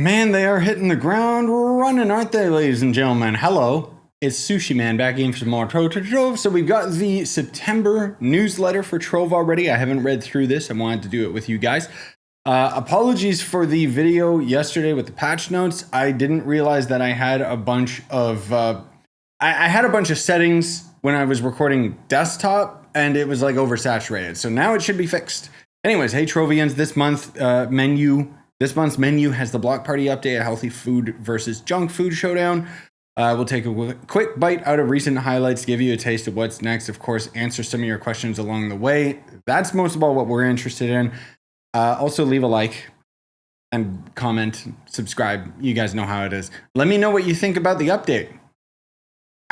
Man, they are hitting the ground running, aren't they, ladies and gentlemen? Hello, it's Scyushi Man back in for some more Trove. So we've got the September newsletter for Trove already. I haven't read through this. I wanted to do it with you guys. Apologies for the video yesterday with the patch notes. I didn't realize that I had a bunch of I had a bunch of settings when I was recording desktop, and it was like oversaturated. So now it should be fixed. Anyways, hey Trovians, this month's menu has the Block Party update, a healthy food versus junk food showdown. We'll take a quick bite out of recent highlights, give you a taste of what's next. Of course, answer some of your questions along the way. That's most of all what we're interested in. Also, leave a like and comment, subscribe. You guys know how it is. Let me know what you think about the update.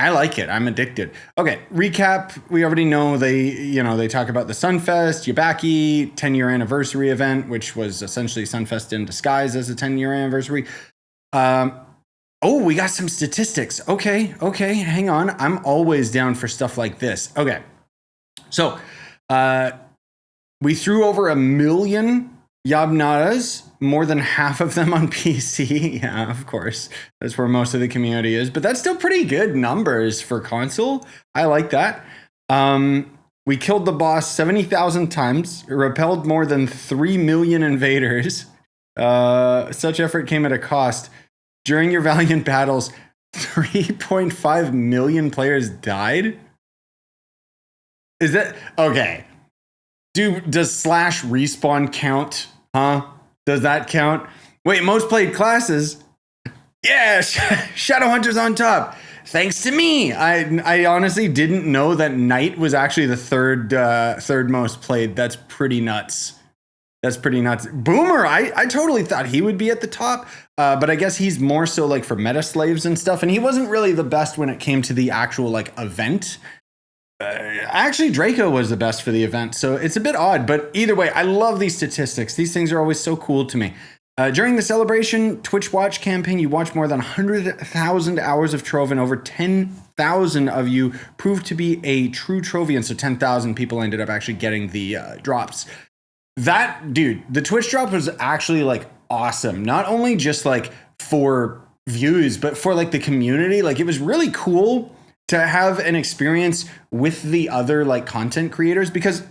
I like it. I'm addicted. Okay, recap. We already know they talk about the Sunfest, Yabaki 10-year anniversary event, which was essentially Sunfest in disguise as a 10-year anniversary. We got some statistics. Okay, hang on. I'm always down for stuff like this. Okay, so we threw over 1 million Yabnadas, more than half of them on PC. Yeah, of course. That's where most of the community is. But that's still pretty good numbers for console. I like that. We killed the boss 70,000 times, repelled more than 3 million invaders. Such effort came at a cost. During your valiant battles, 3.5 million players died? Is that... Okay. Does slash respawn count? Huh? Does that count? Wait, most played classes? Yeah, Shadowhunter's on top. Thanks to me. I honestly didn't know that Knight was actually the third most played. That's pretty nuts. Boomer, I totally thought he would be at the top, but I guess he's more so like for meta slaves and stuff, and he wasn't really the best when it came to the actual like event. Actually, Draco was the best for the event, so it's a bit odd, but either way, I love these statistics. These things are always so cool to me. During the celebration Twitch Watch campaign, you watched more than 100,000 hours of Trove, and over 10,000 of you proved to be a true Trovian, so 10,000 people ended up actually getting the drops. The Twitch drop was actually like awesome. Not only just like for views, but for like the community. Like it was really cool to have an experience with the other like content creators, because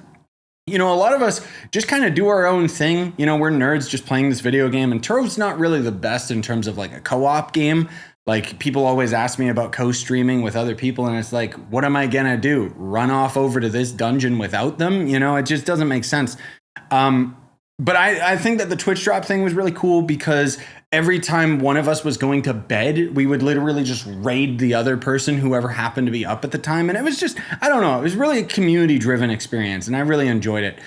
a lot of us just kind of do our own thing. We're nerds just playing this video game, and Trove's not really the best in terms of like a co-op game. Like people always ask me about co-streaming with other people, and it's like, what am I gonna do? Run off over to this dungeon without them? It just doesn't make sense. But I think that the Twitch drop thing was really cool, because every time one of us was going to bed, we would literally just raid the other person, whoever happened to be up at the time. And it was just, I don't know, it was really a community-driven experience, and I really enjoyed it.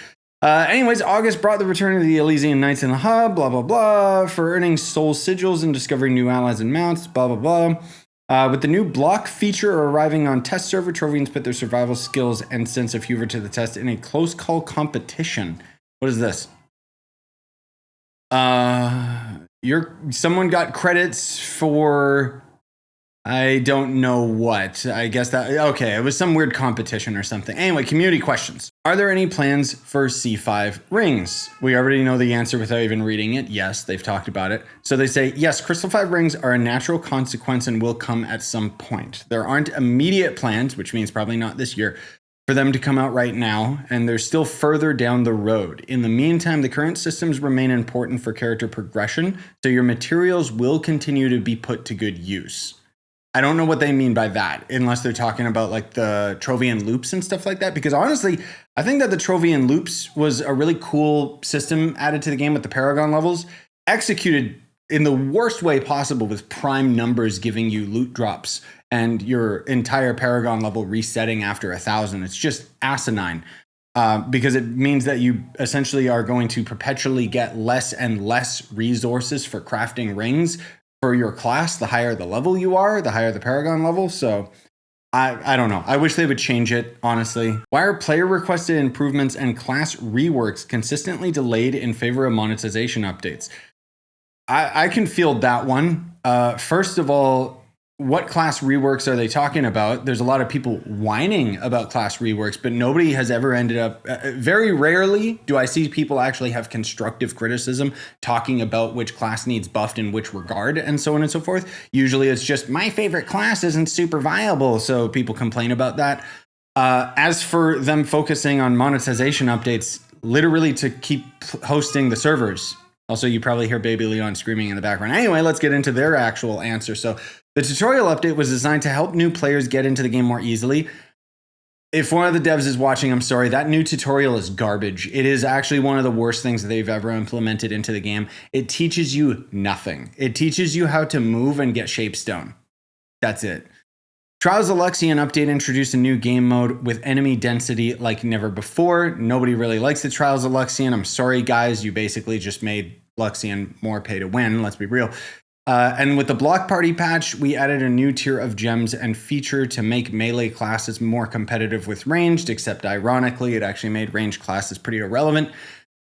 Anyways, August brought the return of the Elysian Knights in the hub, blah, blah, blah, for earning soul sigils and discovering new allies and mounts, blah, blah, blah. With the new block feature arriving on test server, Trovians put their survival skills and sense of humor to the test in a close call competition. What is this? Someone got credits for, I don't know what. I guess it was some weird competition or something. Anyway, community questions. Are there any plans for C5 rings? We already know the answer without even reading it. Yes, they've talked about it. So they say, yes, Crystal 5 rings are a natural consequence and will come at some point. There aren't immediate plans, which means probably not this year, for them to come out right now, and they're still further down the road. In the meantime, the current systems remain important for character progression, so your materials will continue to be put to good use. I don't know what they mean by that, unless they're talking about like the Trovian loops and stuff like that, because honestly, I think that the Trovian loops was a really cool system added to the game with the Paragon levels, executed in the worst way possible, with prime numbers giving you loot drops and your entire Paragon level resetting after 1,000. It's just asinine, because it means that you essentially are going to perpetually get less and less resources for crafting rings for your class. The higher the level you are, the higher the Paragon level. So I don't know. I wish they would change it, honestly. Why are player requested improvements and class reworks consistently delayed in favor of monetization updates? I can field that one. First of all, what class reworks are they talking about? There's a lot of people whining about class reworks, but nobody has ever ended up, very rarely do I see people actually have constructive criticism talking about which class needs buffed in which regard and so on and so forth. Usually it's just my favorite class isn't super viable, so people complain about that. As for them focusing on monetization updates, literally to keep hosting the servers. Also, you probably hear Baby Leon screaming in the background. Anyway, let's get into their actual answer. So the tutorial update was designed to help new players get into the game more easily. If one of the devs is watching, I'm sorry, that new tutorial is garbage. It is actually one of the worst things that they've ever implemented into the game. It teaches you nothing. It teaches you how to move and get shapestone. That's it. Trials of Luxian update introduced a new game mode with enemy density like never before. Nobody really likes the Trials of Luxian. I'm sorry, guys. You basically just made Luxian more pay to win. Let's be real. And with the block party patch, we added a new tier of gems and feature to make melee classes more competitive with ranged, except ironically, it actually made ranged classes pretty irrelevant.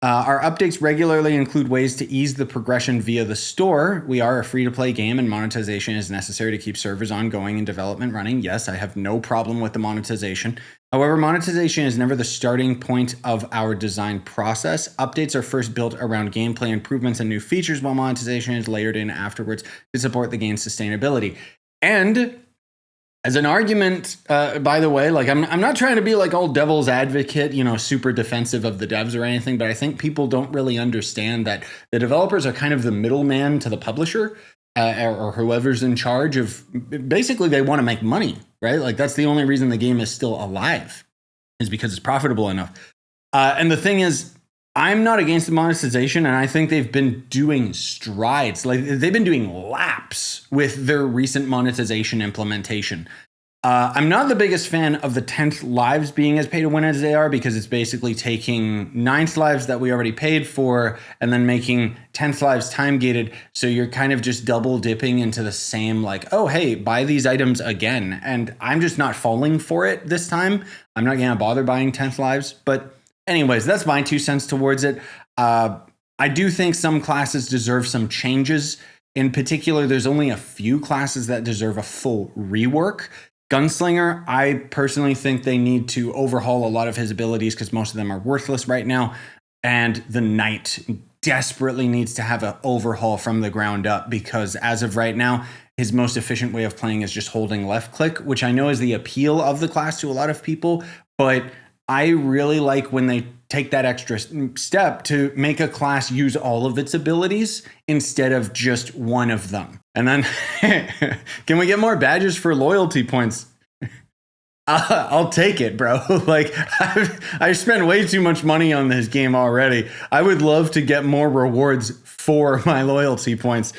Our updates regularly include ways to ease the progression via the store. We are a free-to-play game and monetization is necessary to keep servers ongoing and development running. Yes, I have no problem with the monetization. However, monetization is never the starting point of our design process. Updates are first built around gameplay improvements and new features, while monetization is layered in afterwards to support the game's sustainability. And as an argument, by the way, like I'm not trying to be like all devil's advocate, you know, super defensive of the devs or anything, but I think people don't really understand that the developers are kind of the middleman to the publisher or whoever's in charge of. Basically, they want to make money, right? Like that's the only reason the game is still alive, is because it's profitable enough. And the thing is, I'm not against the monetization, and I think they've been doing strides. Like they've been doing laps with their recent monetization implementation. I'm not the biggest fan of the 10th lives being as pay to win as they are, because it's basically taking 9th lives that we already paid for and then making 10th lives time gated. So you're kind of just double dipping into the same, like, oh, hey, buy these items again. And I'm just not falling for it this time. I'm not going to bother buying 10th lives, but anyways, that's my 2 cents towards it. I do think some classes deserve some changes. In particular, there's only a few classes that deserve a full rework. Gunslinger, I personally think they need to overhaul a lot of his abilities because most of them are worthless right now. And the Knight desperately needs to have an overhaul from the ground up, because as of right now, his most efficient way of playing is just holding left click, which I know is the appeal of the class to a lot of people, but I really like when they take that extra step to make a class use all of its abilities instead of just one of them. And then, can we get more badges for loyalty points? I'll take it, bro. Like, I've spent way too much money on this game already. I would love to get more rewards for my loyalty points.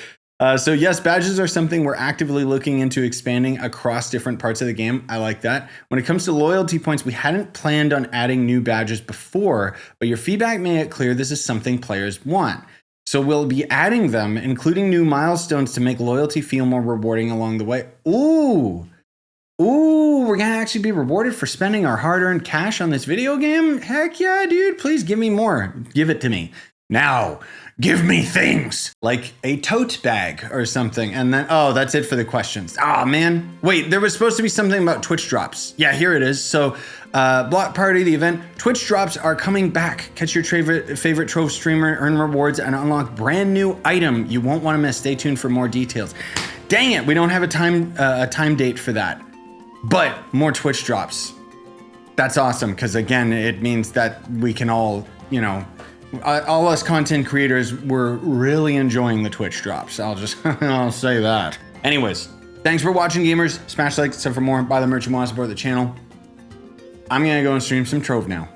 So yes, badges are something we're actively looking into expanding across different parts of the game. I like that. When it comes to loyalty points, we hadn't planned on adding new badges before, but your feedback made it clear this is something players want. So we'll be adding them, including new milestones to make loyalty feel more rewarding along the way. Ooh, we're gonna actually be rewarded for spending our hard-earned cash on this video game? Heck yeah, dude, please give me more. Give it to me. Now, give me things like a tote bag or something. And then, oh, that's it for the questions. Oh, man. Wait, there was supposed to be something about Twitch drops. Yeah, here it is. So, Block Party, the event. Twitch drops are coming back. Catch your favorite Trove streamer, earn rewards, and unlock brand new item you won't want to miss. Stay tuned for more details. Dang it, we don't have a time date for that. But more Twitch drops. That's awesome, because again, it means that we can all, you know, all us content creators were really enjoying the Twitch drops. I'll say that. Anyways, thanks for watching, gamers. Smash like, sub for more, buy the merch, and want to support the channel. I'm gonna go and stream some Trove now.